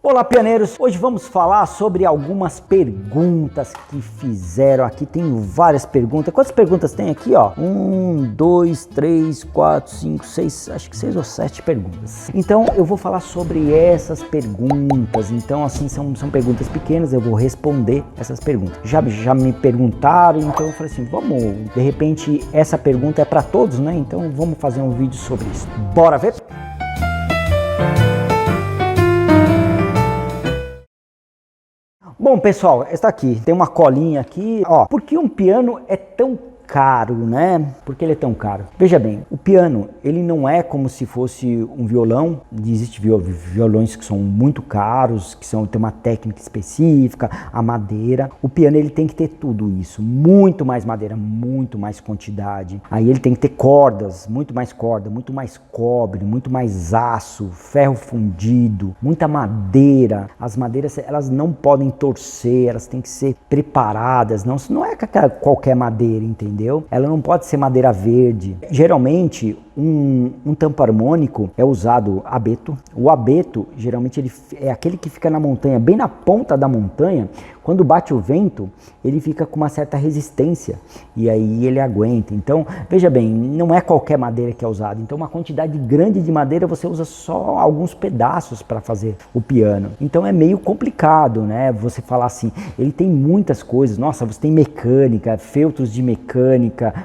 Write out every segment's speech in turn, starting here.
Olá, pianeiros! Hoje vamos falar sobre algumas perguntas que fizeram aqui. Tenho várias perguntas. Quantas perguntas tem aqui, ó? 1, 2, 3, 4, 5, 6, acho que 6 ou 7 perguntas. Então eu vou falar sobre essas perguntas. Então assim, são perguntas pequenas, eu vou responder essas perguntas. Já me perguntaram, então eu falei assim, vamos, de repente essa pergunta é para todos, né? Então vamos fazer um vídeo sobre isso. Bora ver? Bom, pessoal, está aqui, tem uma colinha aqui, ó. Por que um piano é tão caro, né? Por que ele é tão caro? Veja bem, o piano, ele não é como se fosse um violão. Existem violões que são muito caros, que tem uma técnica específica, a madeira. O piano, ele tem que ter tudo isso, muito mais madeira, muito mais quantidade. Aí ele tem que ter cordas, muito mais cobre, muito mais aço, ferro fundido, muita madeira. As madeiras, elas não podem torcer, elas têm que ser preparadas, não é qualquer madeira, entendeu? Ela não pode ser madeira verde. Geralmente, um tampo harmônico é usado abeto. O abeto, geralmente, ele é aquele que fica na montanha, bem na ponta da montanha. Quando bate o vento, ele fica com uma certa resistência e aí ele aguenta. Então, veja bem, não é qualquer madeira que é usada. Então, uma quantidade grande de madeira, você usa só alguns pedaços para fazer o piano. Então, é meio complicado, né? Você falar assim, ele tem muitas coisas. Nossa, você tem mecânica, feltros de mecânica,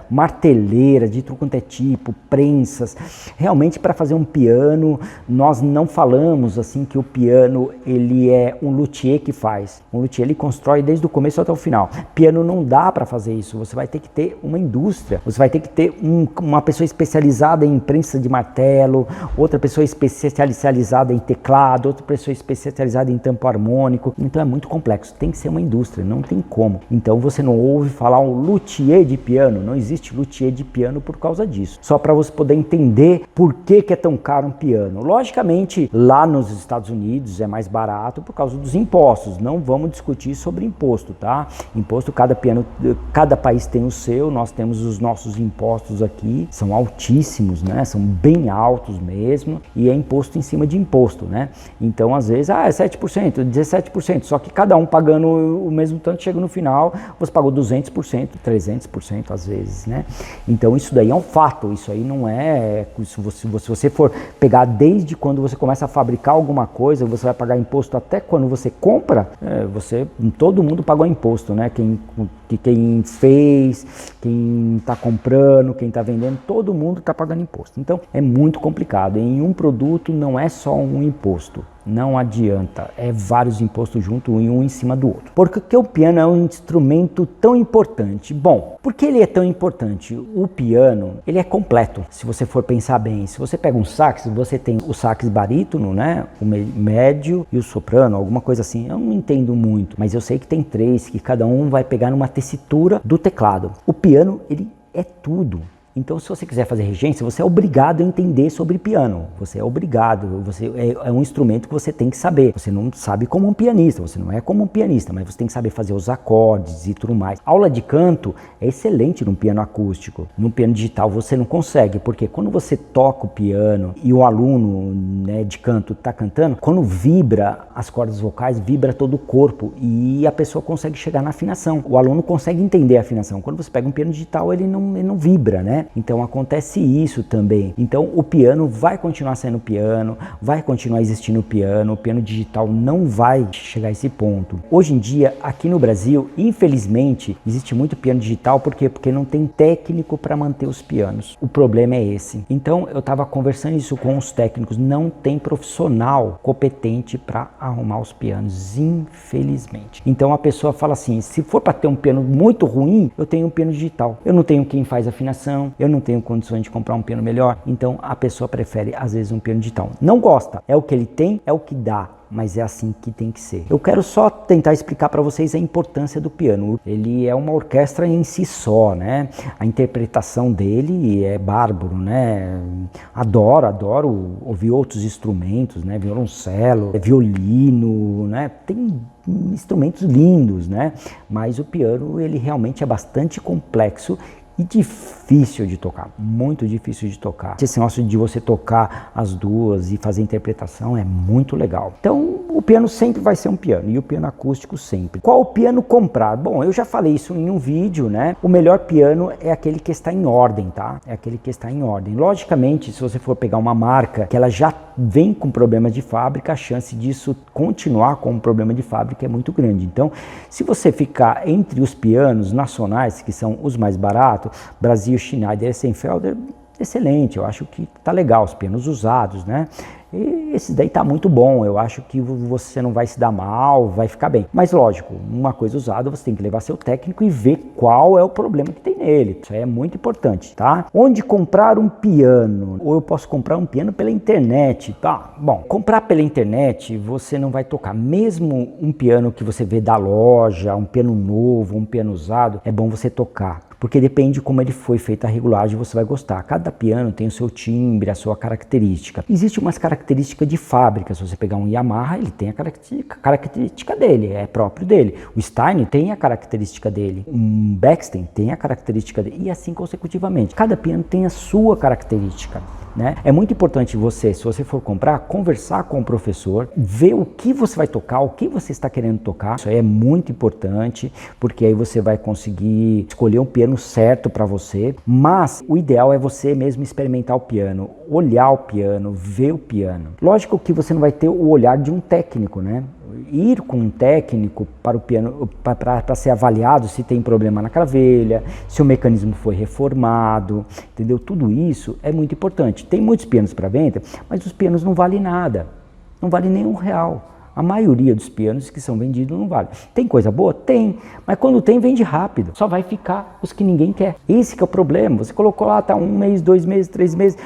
marteleira de tudo quanto é tipo, prensas. Realmente, para fazer um piano, nós não falamos assim que o piano, ele é um luthier que faz. Um luthier, ele constrói desde o começo até o final. Piano não dá para fazer isso, você vai ter que ter uma indústria, você vai ter que ter uma pessoa especializada em prensa de martelo, outra pessoa especializada em teclado, outra pessoa especializada em tampo harmônico. Então é muito complexo, tem que ser uma indústria, não tem como. Então você não ouve falar um luthier de piano, não existe luthier de piano por causa disso. Só para você poder entender por que é tão caro um piano. Logicamente, lá nos Estados Unidos é mais barato por causa dos impostos, não vamos discutir sobre imposto, tá? Imposto, cada país tem o seu, nós temos os nossos impostos aqui, são altíssimos, né? São bem altos mesmo, e é imposto em cima de imposto, né? Então, às vezes, é 7%, 17%, só que cada um pagando o mesmo tanto, chega no final, você pagou 200%, 300% às vezes, né? Então, isso daí é um fato, isso aí não é, se você for pegar desde quando você começa a fabricar alguma coisa, você vai pagar imposto até quando você compra, todo mundo pagou imposto, né? Quem fez, quem está comprando, quem está vendendo, todo mundo está pagando imposto. Então é muito complicado. Em um produto não é só um imposto. Não adianta, é vários impostos juntos, um em cima do outro. Por que o piano é um instrumento tão importante? Bom, por que ele é tão importante? O piano, ele é completo, se você for pensar bem. Se você pega um sax, você tem o sax barítono, né? O médio e o soprano, alguma coisa assim. Eu não entendo muito, mas eu sei que tem 3, que cada um vai pegar numa tessitura do teclado. O piano, ele é tudo. Então, se você quiser fazer regência, você é obrigado a entender sobre piano. Você é obrigado, é um instrumento que você tem que saber. Você não sabe como um pianista, você não é como um pianista, mas você tem que saber fazer os acordes e tudo mais. Aula de canto é excelente num piano acústico. No piano digital você não consegue, porque quando você toca o piano e o aluno, né, de canto está cantando, quando vibra as cordas vocais, vibra todo o corpo e a pessoa consegue chegar na afinação. O aluno consegue entender a afinação. Quando você pega um piano digital, ele não vibra, né? Então acontece isso também. Então o piano vai continuar sendo piano, vai continuar existindo o piano digital não vai chegar a esse ponto. Hoje em dia, aqui no Brasil, infelizmente, existe muito piano digital, por quê? Porque não tem técnico para manter os pianos. O problema é esse. Então eu estava conversando isso com os técnicos, não tem profissional competente para arrumar os pianos, infelizmente. Então a pessoa fala assim, se for para ter um piano muito ruim, eu tenho um piano digital. Eu não tenho quem faz afinação, eu não tenho condições de comprar um piano melhor, então a pessoa prefere às vezes um piano digital. Não gosta, é o que ele tem, é o que dá, mas é assim que tem que ser. Eu quero só tentar explicar para vocês a importância do piano. Ele é uma orquestra em si só, né? A interpretação dele é bárbaro, né? Adoro ouvir outros instrumentos, né? Violoncelo, violino, né? Tem instrumentos lindos, né? Mas o piano, ele realmente é bastante complexo e difícil de tocar, muito difícil de tocar. Esse negócio de você tocar as duas e fazer interpretação é muito legal. Então o piano sempre vai ser um piano, e o piano acústico sempre. Qual o piano comprar? Bom, eu já falei isso em um vídeo, né? O melhor piano é aquele que está em ordem, tá? É aquele que está em ordem. Logicamente, se você for pegar uma marca que ela já vem com problemas de fábrica, a chance disso continuar com um problema de fábrica é muito grande. Então, se você ficar entre os pianos nacionais, que são os mais baratos, Brasil, Schneider, Essenfelder, excelente, eu acho que tá legal, os pianos usados, né? E esse daí tá muito bom, eu acho que você não vai se dar mal, vai ficar bem. Mas lógico, uma coisa usada você tem que levar seu técnico e ver qual é o problema que tem nele. Isso aí é muito importante, tá? Onde comprar um piano? Ou eu posso comprar um piano pela internet, tá? Bom, comprar pela internet você não vai tocar. Mesmo um piano que você vê da loja, um piano novo, um piano usado, é bom você tocar. Porque depende de como ele foi feita a regulagem, você vai gostar. Cada piano tem o seu timbre, a sua característica. Existe umas características de fábrica. Se você pegar um Yamaha, ele tem a característica dele, é próprio dele. O Stein tem a característica dele. Um Bechstein tem a característica dele. E assim consecutivamente. Cada piano tem a sua característica, né? É muito importante você, se você for comprar, conversar com o professor, ver o que você vai tocar, o que você está querendo tocar. Isso aí é muito importante, porque aí você vai conseguir escolher um piano certo para você. Mas o ideal é você mesmo experimentar o piano, olhar o piano, ver o piano. Lógico que você não vai ter o olhar de um técnico, né? Ir com um técnico para o piano para ser avaliado se tem problema na cravelha, se o mecanismo foi reformado, entendeu? Tudo isso é muito importante. Tem muitos pianos para venda, mas os pianos não valem nada, não valem nem R$1. A maioria dos pianos que são vendidos não vale. Tem coisa boa? Tem, mas quando tem, vende rápido. Só vai ficar os que ninguém quer. Esse que é o problema. Você colocou lá, tá 1 mês, 2 meses, 3 meses,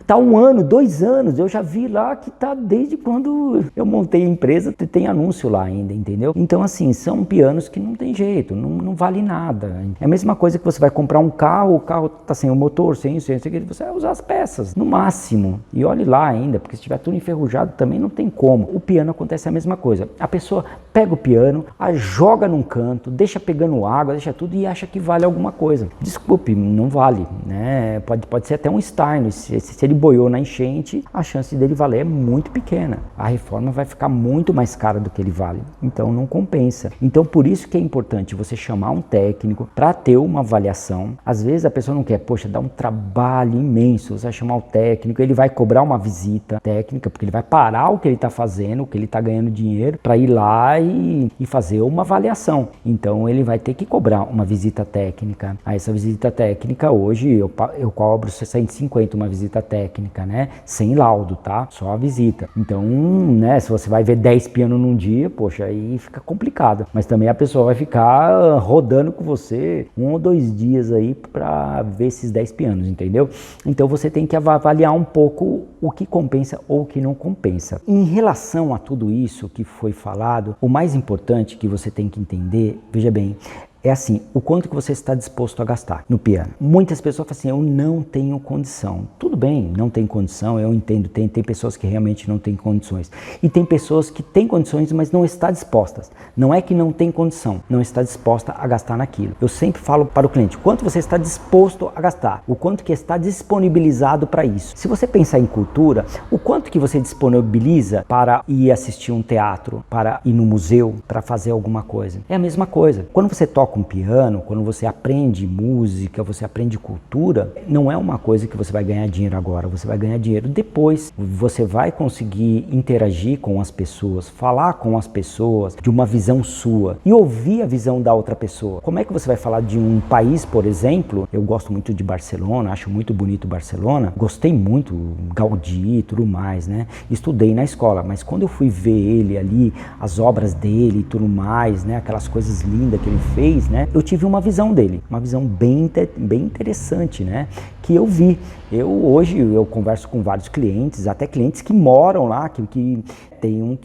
tá 1 ano, 2 anos. Eu já vi lá que tá desde quando eu montei a empresa, tem anúncio lá ainda, entendeu? Então assim, são pianos que não tem jeito, não vale nada. É a mesma coisa que você vai comprar um carro, o carro tá sem o motor, sem isso, você vai usar as peças, no máximo. E olhe lá ainda, porque se tiver tudo enferrujado também não tem como. O piano acontece a mesma coisa. A pessoa pega o piano, a joga num canto, deixa pegando água, deixa tudo e acha que vale alguma coisa. Desculpe, não vale, né? Pode ser até um Stein. Se ele boiou na enchente, a chance dele valer é muito pequena. A reforma vai ficar muito mais cara do que ele vale. Então não compensa. Então por isso que é importante você chamar um técnico para ter uma avaliação. Às vezes a pessoa não quer, poxa, dá um trabalho imenso. Você vai chamar o técnico, ele vai cobrar uma visita técnica, porque ele vai parar o que ele está fazendo, o que ele está ganhando dinheiro, para ir lá e fazer uma avaliação. Então ele vai ter que cobrar uma visita técnica. Aí essa visita técnica hoje eu cobro 650 uma visita técnica, né? Sem laudo, tá? Só a visita. Então, né, se você vai ver 10 pianos num dia, poxa, aí fica complicado. Mas também a pessoa vai ficar rodando com você 1 ou 2 dias aí para ver esses 10 pianos, entendeu? Então você tem que avaliar um pouco o que compensa ou o que não compensa. Em relação a tudo isso que foi falado, o mais importante que você tem que entender, veja bem, é assim, o quanto que você está disposto a gastar no piano. Muitas pessoas falam assim, eu não tenho condição. Tudo bem, não tem condição, eu entendo, tem pessoas que realmente não têm condições. E tem pessoas que têm condições, mas não estão dispostas. Não é que não tem condição, não está disposta a gastar naquilo. Eu sempre falo para o cliente, quanto você está disposto a gastar, o quanto que está disponibilizado para isso. Se você pensar em cultura, o quanto que você disponibiliza para ir assistir um teatro, para ir no museu, para fazer alguma coisa. É a mesma coisa. Quando você toca um piano, quando você aprende música, você aprende cultura, não é uma coisa que você vai ganhar dinheiro agora, você vai ganhar dinheiro depois. Você vai conseguir interagir com as pessoas, falar com as pessoas de uma visão sua e ouvir a visão da outra pessoa. Como é que você vai falar de um país, por exemplo? Eu gosto muito de Barcelona, acho muito bonito Barcelona, gostei muito, Gaudí e tudo mais, né? Estudei na escola, mas quando eu fui ver ele ali, as obras dele e tudo mais, né? Aquelas coisas lindas que ele fez, né? Eu tive uma visão dele, uma visão bem interessante, né? Que eu vi. Hoje eu converso com vários clientes, até clientes que moram lá, que tem um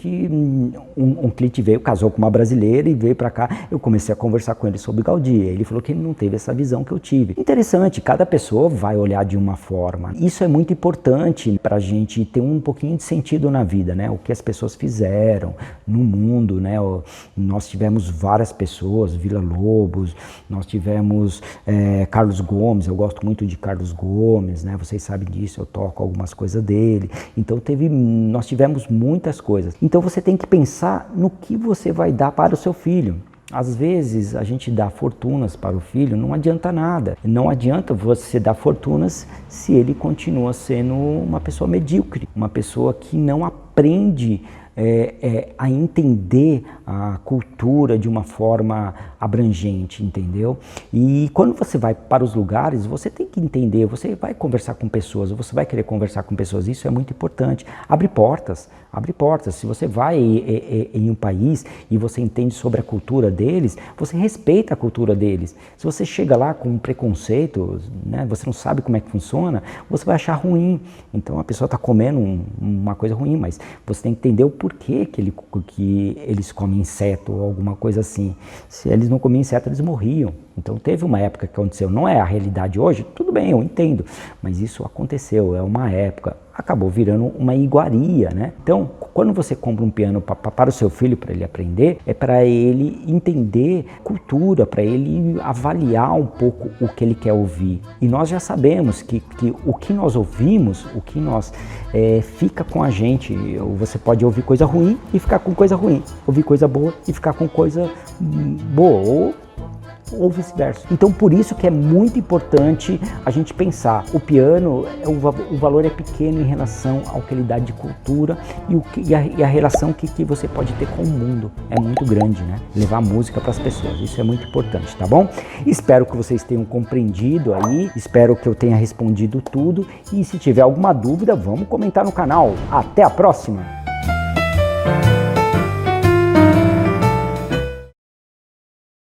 cliente veio, casou com uma brasileira e veio para cá, eu comecei a conversar com ele sobre Gaudí, ele falou que ele não teve essa visão que eu tive. Interessante, cada pessoa vai olhar de uma forma. Isso é muito importante para a gente ter um pouquinho de sentido na vida, né? O que as pessoas fizeram no mundo, né? Nós tivemos várias pessoas, Vila Lobos, Lobos, nós tivemos Carlos Gomes, eu gosto muito de Carlos Gomes, né? Vocês sabem disso, eu toco algumas coisas dele. Então nós tivemos muitas coisas. Então você tem que pensar no que você vai dar para o seu filho. Às vezes a gente dá fortunas para o filho, não adianta nada. Não adianta você dar fortunas se ele continua sendo uma pessoa medíocre, uma pessoa que não aprende a entender a cultura de uma forma abrangente, entendeu? E quando você vai para os lugares, você tem que entender, você vai conversar com pessoas, você vai querer conversar com pessoas, isso é muito importante. Abre portas, abre portas. Se você vai em um país e você entende sobre a cultura deles, você respeita a cultura deles. Se você chega lá com um preconceito, né, você não sabe como é que funciona, você vai achar ruim. Então a pessoa está comendo uma coisa ruim, mas você tem que entender o porquê que eles comem inseto ou alguma coisa assim. Se eles não comiam inseto, eles morriam. Então teve uma época que aconteceu, não é a realidade hoje, tudo bem, eu entendo, mas isso aconteceu, é uma época, acabou virando uma iguaria, né? Então, quando você compra um piano para o seu filho, para ele aprender, é para ele entender cultura, para ele avaliar um pouco o que ele quer ouvir. E nós já sabemos que o que nós ouvimos, o que nós fica com a gente, você pode ouvir coisa ruim e ficar com coisa ruim, ouvir coisa boa e ficar com coisa boa, ou vice-versa. Então por isso que é muito importante a gente pensar, o piano, o valor é pequeno em relação ao que ele dá de cultura e a relação que você pode ter com o mundo é muito grande, né? Levar música para as pessoas, isso é muito importante, tá bom? Espero que vocês tenham compreendido aí, espero que eu tenha respondido tudo e se tiver alguma dúvida, vamos comentar no canal. Até a próxima!